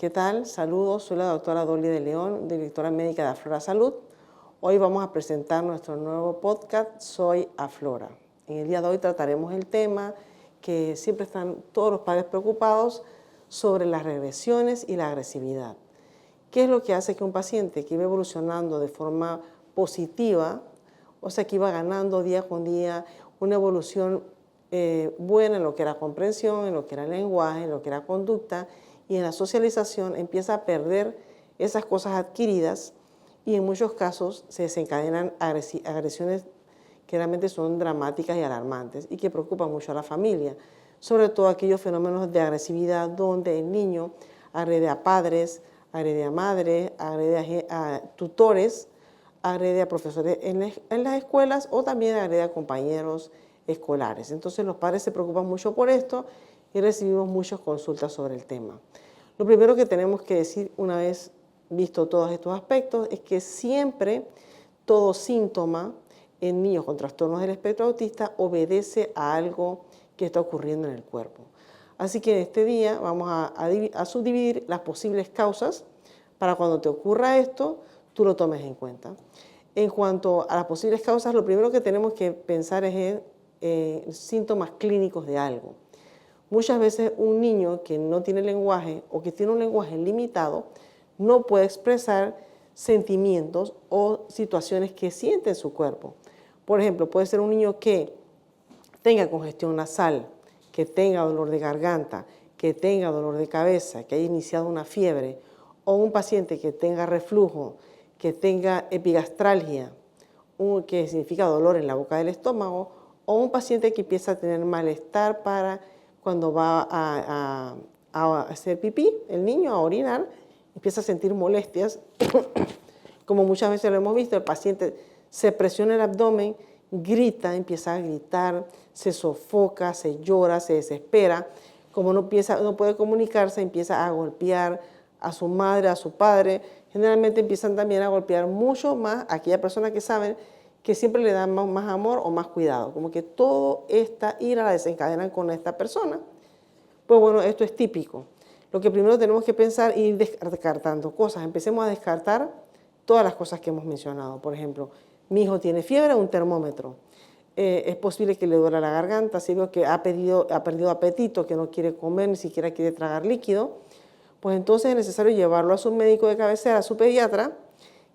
¿Qué tal? Saludos, soy la doctora Dolly de León, directora médica de Aflora Salud. Hoy vamos a presentar nuestro nuevo podcast, Soy Aflora. En el día de hoy trataremos el tema que siempre están todos los padres preocupados sobre las regresiones y la agresividad. ¿Qué es lo que hace que un paciente que iba evolucionando de forma positiva, o sea, que iba ganando día con día una evolución buena en lo que era comprensión, en lo que era lenguaje, en lo que era conducta y en la socialización, empieza a perder esas cosas adquiridas y en muchos casos se desencadenan agresiones que realmente son dramáticas y alarmantes y que preocupan mucho a la familia, sobre todo aquellos fenómenos de agresividad donde el niño agrede a padres, agrede a madres, agrede a tutores, agrede a profesores en las escuelas o también agrede a compañeros escolares. Entonces los padres se preocupan mucho por esto y recibimos muchas consultas sobre el tema. Lo primero que tenemos que decir una vez visto todos estos aspectos es que siempre todo síntoma en niños con trastornos del espectro autista obedece a algo que está ocurriendo en el cuerpo. Así que en este día vamos a subdividir las posibles causas para cuando te ocurra esto, tú lo tomes en cuenta. En cuanto a las posibles causas, lo primero que tenemos que pensar es en síntomas clínicos de algo. Muchas veces un niño que no tiene lenguaje o que tiene un lenguaje limitado no puede expresar sentimientos o situaciones que siente en su cuerpo. Por ejemplo, puede ser un niño que tenga congestión nasal, que tenga dolor de garganta, que tenga dolor de cabeza, que haya iniciado una fiebre, o un paciente que tenga reflujo, que tenga epigastralgia, que significa dolor en la boca del estómago, o un paciente que empieza a tener malestar para cuando va a hacer pipí, el niño a orinar, empieza a sentir molestias, como muchas veces lo hemos visto, el paciente se presiona el abdomen, grita, empieza a gritar, se sofoca, se llora, se desespera, como no puede comunicarse, empieza a golpear a su madre, a su padre, generalmente empiezan también a golpear mucho más a aquella persona que saben que siempre le dan más amor o más cuidado, como que toda esta ira la desencadenan con esta persona. Pues bueno, esto es típico. Lo que primero tenemos que pensar es ir descartando cosas. Empecemos a descartar todas las cosas que hemos mencionado. Por ejemplo, mi hijo tiene fiebre, un termómetro. Es posible que le duela la garganta, si veo que ha perdido apetito, que no quiere comer, ni siquiera quiere tragar líquido, pues entonces es necesario llevarlo a su médico de cabecera, a su pediatra,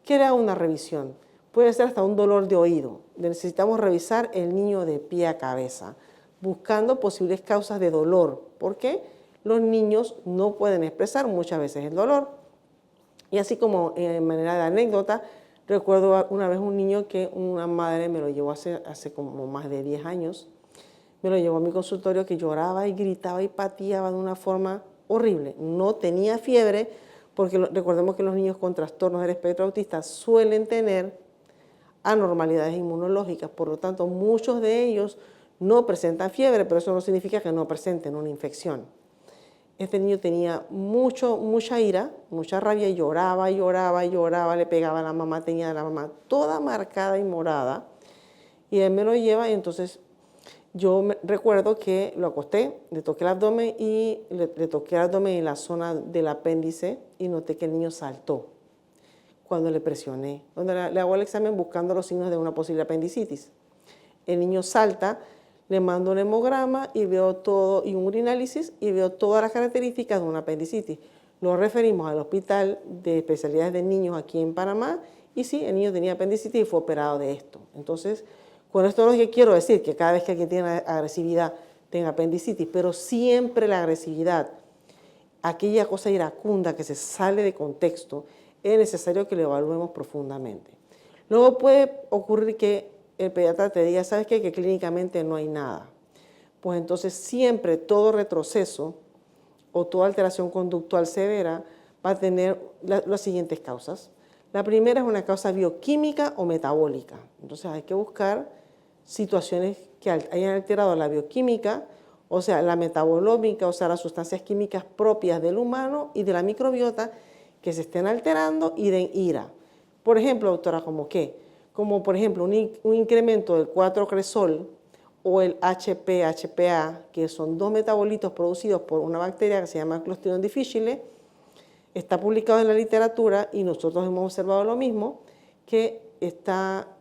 que le haga una revisión. Puede ser hasta un dolor de oído. Necesitamos revisar el niño de pie a cabeza, buscando posibles causas de dolor, porque los niños no pueden expresar muchas veces el dolor. Y así como en manera de anécdota, recuerdo una vez un niño que una madre me lo llevó hace como más de 10 años, me lo llevó a mi consultorio que lloraba y gritaba y pateaba de una forma horrible. No tenía fiebre, porque recordemos que los niños con trastornos del espectro autista suelen tener anormalidades inmunológicas, por lo tanto muchos de ellos no presentan fiebre, pero eso no significa que no presenten una infección. Este niño tenía mucha ira, mucha rabia, y lloraba, le pegaba a la mamá, tenía a la mamá toda marcada y morada, y él me lo lleva y entonces yo recuerdo que lo acosté, le toqué el abdomen y le toqué el abdomen en la zona del apéndice y noté que el niño saltó cuando le presioné. Cuando le hago el examen buscando los signos de una posible apendicitis. El niño salta, le mando un hemograma y veo todo, y un urinálisis, y veo todas las características de una apendicitis. Lo referimos al Hospital de Especialidades de Niños aquí en Panamá, y sí, el niño tenía apendicitis y fue operado de esto. Entonces, con esto lo que quiero decir, que cada vez que alguien tiene agresividad, tenga apendicitis, pero siempre la agresividad, aquella cosa iracunda que se sale de contexto, es necesario que lo evaluemos profundamente. Luego puede ocurrir que el pediatra te diga, ¿sabes qué? Que clínicamente no hay nada. Pues entonces siempre todo retroceso o toda alteración conductual severa va a tener las siguientes causas. La primera es una causa bioquímica o metabólica. Entonces hay que buscar situaciones que hayan alterado la bioquímica, o sea, la metabolómica, o sea, las sustancias químicas propias del humano y de la microbiota que se estén alterando y den ira. Por ejemplo, doctora, ¿cómo qué? Como por ejemplo un incremento del 4-cresol o el HP-HPA, que son dos metabolitos producidos por una bacteria que se llama Clostridium difficile, Está publicado en la literatura y nosotros hemos observado lo mismo, que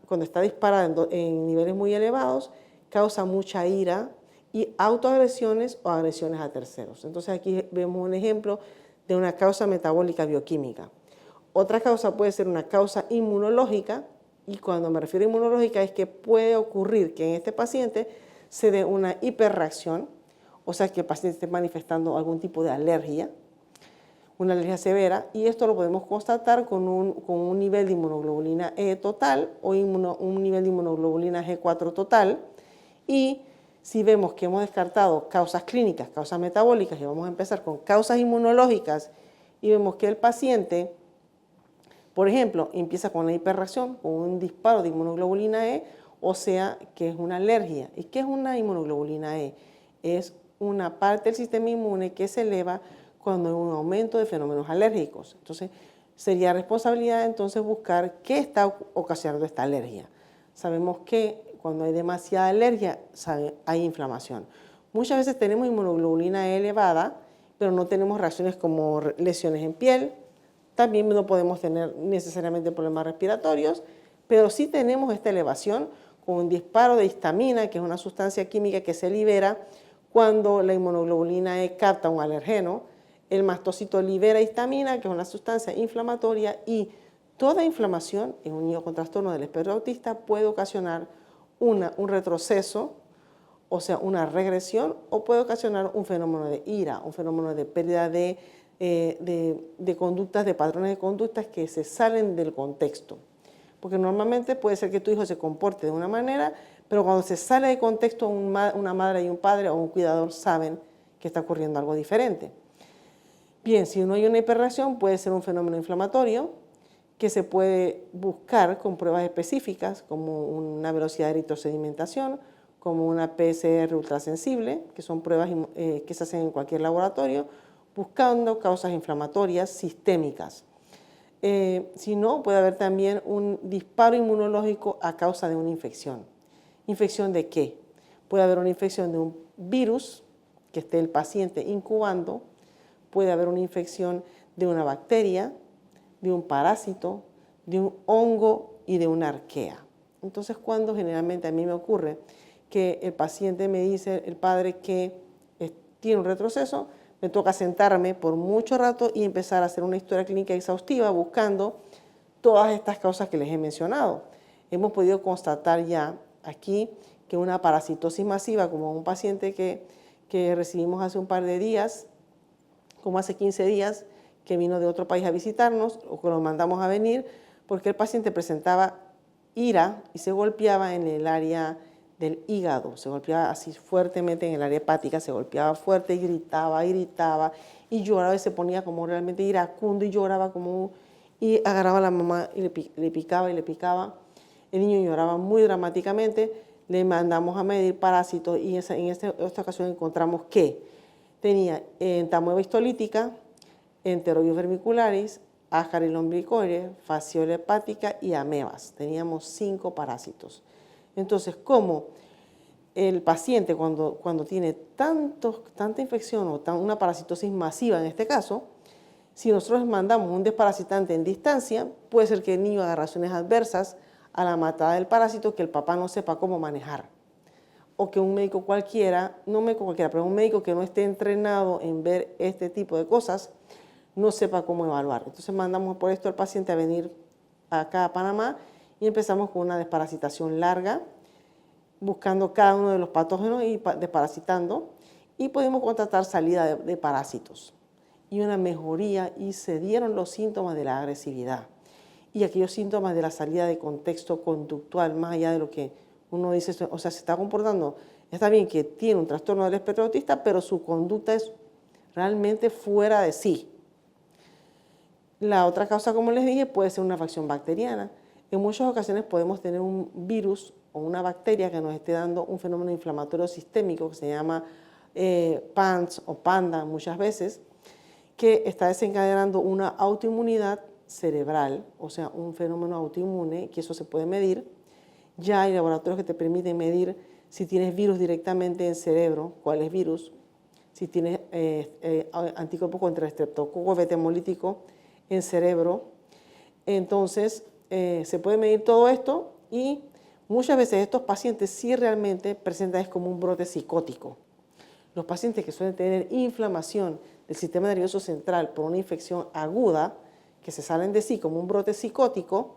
cuando está disparada en niveles muy elevados, causa mucha ira y autoagresiones o agresiones a terceros. Entonces aquí vemos un ejemplo de una causa metabólica bioquímica. Otra causa puede ser una causa inmunológica, y cuando me refiero a inmunológica es que puede ocurrir que en este paciente se dé una hiperreacción, o sea que el paciente esté manifestando algún tipo de alergia, una alergia severa, y esto lo podemos constatar con un nivel de inmunoglobulina E total o un nivel de inmunoglobulina G4 total. Y si vemos que hemos descartado causas clínicas, causas metabólicas, y vamos a empezar con causas inmunológicas, y vemos que el paciente, por ejemplo, empieza con una hiperreacción, con un disparo de inmunoglobulina E, o sea que es una alergia. ¿Y qué es una inmunoglobulina E? Es una parte del sistema inmune que se eleva cuando hay un aumento de fenómenos alérgicos. Entonces, sería responsabilidad entonces buscar qué está ocasionando esta alergia. Sabemos que cuando hay demasiada alergia hay inflamación. Muchas veces tenemos inmunoglobulina E elevada, pero no tenemos reacciones como lesiones en piel. También no podemos tener necesariamente problemas respiratorios, pero sí tenemos esta elevación con un disparo de histamina, que es una sustancia química que se libera cuando la inmunoglobulina E capta un alergeno. El mastocito libera histamina, que es una sustancia inflamatoria, y toda inflamación en un niño con trastorno del espectro autista puede ocasionar un retroceso, o sea, una regresión, o puede ocasionar un fenómeno de ira, un fenómeno de pérdida de conductas, de patrones de conductas que se salen del contexto. Porque normalmente puede ser que tu hijo se comporte de una manera, pero cuando se sale de contexto, una madre y un padre o un cuidador saben que está ocurriendo algo diferente. Bien, si no hay una hiperreacción, puede ser un fenómeno inflamatorio que se puede buscar con pruebas específicas, como una velocidad de eritrosedimentación, como una PCR ultrasensible, que son pruebas que se hacen en cualquier laboratorio, buscando causas inflamatorias sistémicas. Si no, puede haber también un disparo inmunológico a causa de una infección. ¿Infección de qué? Puede haber una infección de un virus que esté el paciente incubando, puede haber una infección de una bacteria, de un parásito, de un hongo y de una arquea. Entonces, cuando generalmente a mí me ocurre que el paciente me dice, el padre, que tiene un retroceso, me toca sentarme por mucho rato y empezar a hacer una historia clínica exhaustiva buscando todas estas causas que les he mencionado. Hemos podido constatar ya aquí que una parasitosis masiva, como un paciente que recibimos hace un par de días, como hace 15 días, que vino de otro país a visitarnos o que lo mandamos a venir, porque el paciente presentaba ira y se golpeaba en el área del hígado, se golpeaba así fuertemente en el área hepática, se golpeaba fuerte y gritaba y lloraba y se ponía como realmente iracundo y lloraba y agarraba a la mamá y le picaba y le picaba. El niño lloraba muy dramáticamente, le mandamos a medir parásitos y en esta ocasión encontramos que tenía entamoeba histolítica, Enterobius vermicularis, Ascaris lumbricoides, fasciola hepática y amebas. Teníamos 5 parásitos. Entonces, como el paciente cuando tiene tanta infección o una parasitosis masiva en este caso, si nosotros mandamos un desparasitante en distancia, puede ser que el niño haga reacciones adversas a la matada del parásito que el papá no sepa cómo manejar. O que un médico cualquiera, no médico cualquiera, pero un médico que no esté entrenado en ver este tipo de cosas, no sepa cómo evaluar. Entonces mandamos por esto al paciente a venir acá a Panamá y empezamos con una desparasitación larga, buscando cada uno de los patógenos y desparasitando, y pudimos constatar salida de parásitos y una mejoría, y se dieron los síntomas de la agresividad y aquellos síntomas de la salida de contexto conductual, más allá de lo que uno dice, o sea, se está comportando, está bien que tiene un trastorno del espectro autista, pero su conducta es realmente fuera de sí. La otra causa, como les dije, puede ser una infección bacteriana. En muchas ocasiones podemos tener un virus o una bacteria que nos esté dando un fenómeno inflamatorio sistémico que se llama PANS o PANDA muchas veces, que está desencadenando una autoinmunidad cerebral, o sea, un fenómeno autoinmune, que eso se puede medir. Ya hay laboratorios que te permiten medir si tienes virus directamente en cerebro, cuál es virus, si tienes anticuerpos contra el estreptococo beta hemolítico en cerebro. Entonces, se puede medir todo esto y muchas veces estos pacientes sí realmente presentan como un brote psicótico. Los pacientes que suelen tener inflamación del sistema nervioso central por una infección aguda, que se salen de sí como un brote psicótico,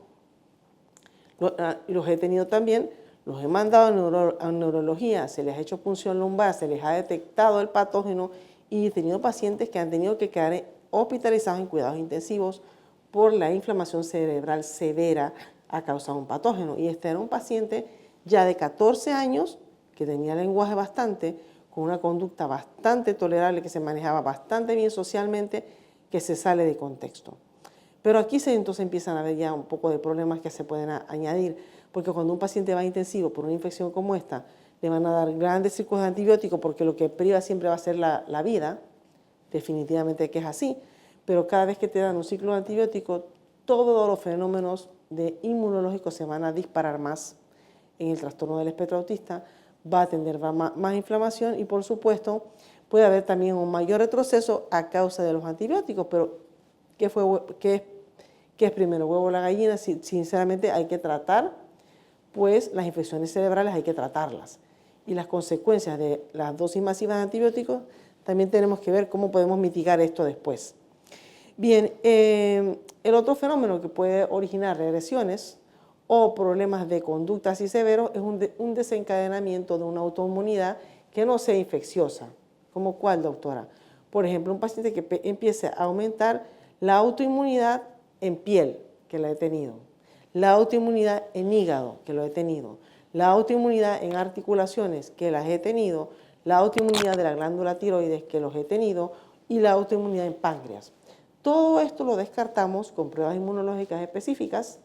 los he tenido también, los he mandado a neurología, se les ha hecho punción lumbar, se les ha detectado el patógeno y he tenido pacientes que han tenido que quedar hospitalizados en cuidados intensivos por la inflamación cerebral severa a causa de un patógeno. Y este era un paciente ya de 14 años que tenía lenguaje bastante, con una conducta bastante tolerable, que se manejaba bastante bien socialmente, que se sale de contexto. Pero aquí entonces empiezan a haber ya un poco de problemas que se pueden añadir, porque cuando un paciente va a intensivo por una infección como esta, le van a dar grandes ciclos de antibióticos porque lo que priva siempre va a ser la vida, definitivamente que es así, pero cada vez que te dan un ciclo de antibióticos, todos los fenómenos inmunológicos se van a disparar más en el trastorno del espectro autista, va a tener más inflamación y por supuesto puede haber también un mayor retroceso a causa de los antibióticos, pero ¿qué es primero, huevo o la gallina? Sinceramente hay que tratar, pues las infecciones cerebrales hay que tratarlas y las consecuencias de las dosis masivas de antibióticos también tenemos que ver cómo podemos mitigar esto después. Bien, el otro fenómeno que puede originar regresiones o problemas de conducta así severos es un desencadenamiento de una autoinmunidad que no sea infecciosa. ¿Cómo cuál, doctora? Por ejemplo, un paciente que empiece a aumentar la autoinmunidad en piel, que la he tenido, la autoinmunidad en hígado, que lo he tenido, la autoinmunidad en articulaciones, que las he tenido, la autoinmunidad de la glándula tiroides, que los he tenido, y la autoinmunidad en páncreas. Todo esto lo descartamos con pruebas inmunológicas específicas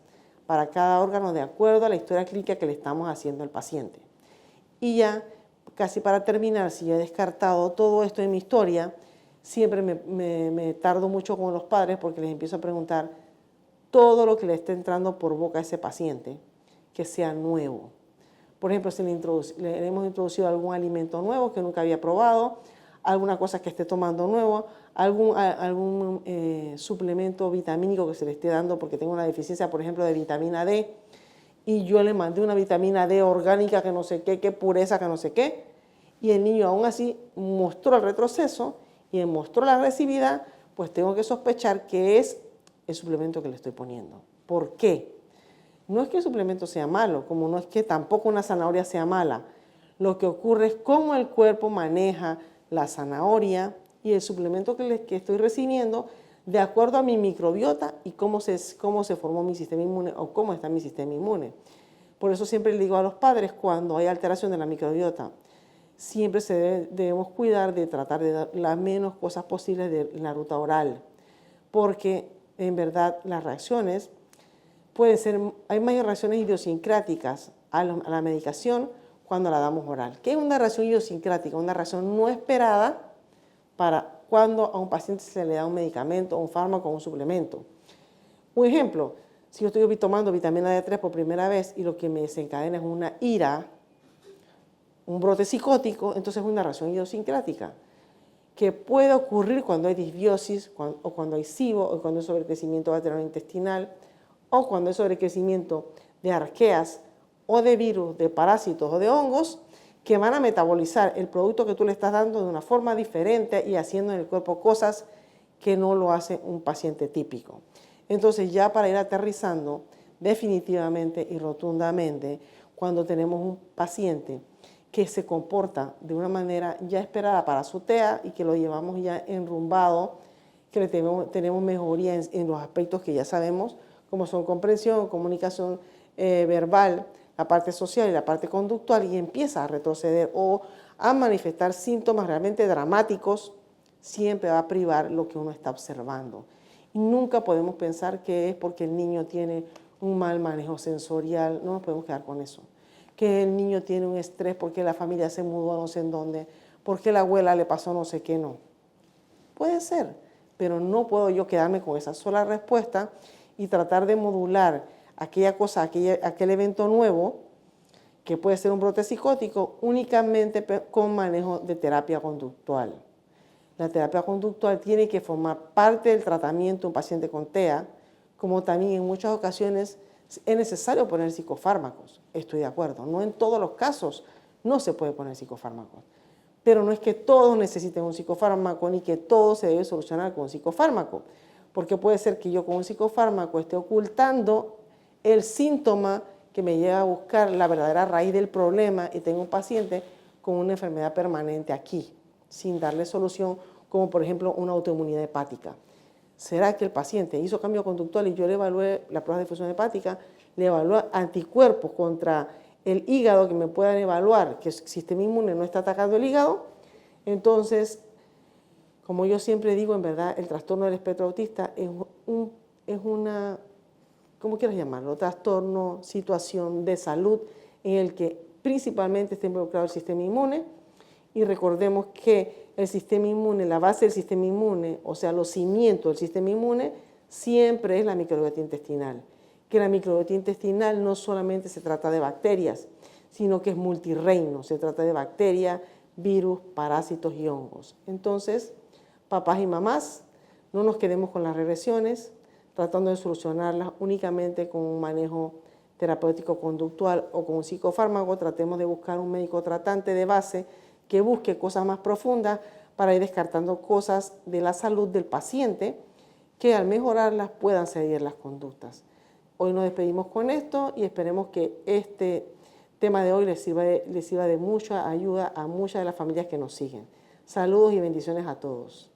para cada órgano de acuerdo a la historia clínica que le estamos haciendo al paciente. Y ya, casi para terminar, si he descartado todo esto en mi historia, siempre me tardo mucho con los padres porque les empiezo a preguntar todo lo que le esté entrando por boca a ese paciente, que sea nuevo. Por ejemplo, si le hemos introducido algún alimento nuevo que nunca había probado, alguna cosa que esté tomando nuevo, algún suplemento vitamínico que se le esté dando porque tengo una deficiencia, por ejemplo, de vitamina D, y yo le mandé una vitamina D orgánica que no sé qué pureza que no sé qué, y el niño aún así mostró el retroceso y mostró la agresividad, pues tengo que sospechar que es el suplemento que le estoy poniendo. ¿Por qué? No es que el suplemento sea malo, como no es que tampoco una zanahoria sea mala. Lo que ocurre es cómo el cuerpo maneja la zanahoria y el suplemento que estoy recibiendo de acuerdo a mi microbiota y cómo se formó mi sistema inmune o cómo está mi sistema inmune. Por eso siempre le digo a los padres cuando hay alteración de la microbiota, siempre debemos cuidar de tratar de dar las menos cosas posibles de la ruta oral, porque en verdad las reacciones hay más reacciones idiosincráticas a la medicación cuando la damos oral. ¿Qué es una reacción idiosincrática? Una reacción no esperada para cuando a un paciente se le da un medicamento, un fármaco o un suplemento. Un ejemplo, si yo estoy tomando vitamina D3 por primera vez y lo que me desencadena es una ira, un brote psicótico, entonces es una reacción idiosincrática que puede ocurrir cuando hay disbiosis o cuando hay SIBO o cuando hay sobrecrecimiento gastrointestinal o cuando hay sobrecrecimiento de arqueas o de virus, de parásitos o de hongos que van a metabolizar el producto que tú le estás dando de una forma diferente y haciendo en el cuerpo cosas que no lo hace un paciente típico. Entonces ya para ir aterrizando definitivamente y rotundamente, cuando tenemos un paciente que se comporta de una manera ya esperada para su TEA y que lo llevamos ya enrumbado, que tenemos mejoría en los aspectos que ya sabemos, como son comprensión, comunicación verbal, la parte social y la parte conductual, y empieza a retroceder o a manifestar síntomas realmente dramáticos, siempre va a privar lo que uno está observando. Y nunca podemos pensar que es porque el niño tiene un mal manejo sensorial, no nos podemos quedar con eso. Que el niño tiene un estrés porque la familia se mudó a no sé en dónde, porque la abuela le pasó no sé qué, no. Puede ser, pero no puedo yo quedarme con esa sola respuesta y tratar de modular aquella cosa, aquel evento nuevo, que puede ser un brote psicótico, únicamente con manejo de terapia conductual. La terapia conductual tiene que formar parte del tratamiento de un paciente con TEA, como también en muchas ocasiones es necesario poner psicofármacos. Estoy de acuerdo, no en todos los casos no se puede poner psicofármacos, pero no es que todos necesiten un psicofármaco ni que todo se debe solucionar con un psicofármaco, porque puede ser que yo con un psicofármaco esté ocultando el síntoma que me lleva a buscar la verdadera raíz del problema y tengo un paciente con una enfermedad permanente aquí, sin darle solución, como por ejemplo una autoinmunidad hepática. ¿Será que el paciente hizo cambio conductual y yo le evalué la prueba de difusión hepática, le evalué anticuerpos contra el hígado que me puedan evaluar que el sistema inmune no está atacando el hígado? Entonces, como yo siempre digo, en verdad, el trastorno del espectro autista es una, ¿cómo quieras llamarlo? Trastorno, situación de salud en el que principalmente está involucrado el sistema inmune. Y recordemos que el sistema inmune, la base del sistema inmune, o sea, los cimientos del sistema inmune, siempre es la microbiota intestinal. Que la microbiota intestinal no solamente se trata de bacterias, sino que es multireino, se trata de bacterias, virus, parásitos y hongos. Entonces, papás y mamás, no nos quedemos con las regresiones, tratando de solucionarlas únicamente con un manejo terapéutico conductual o con un psicofármaco. Tratemos de buscar un médico tratante de base que busque cosas más profundas para ir descartando cosas de la salud del paciente que al mejorarlas puedan seguir las conductas. Hoy nos despedimos con esto y esperemos que este tema de hoy les sirva de mucha ayuda a muchas de las familias que nos siguen. Saludos y bendiciones a todos.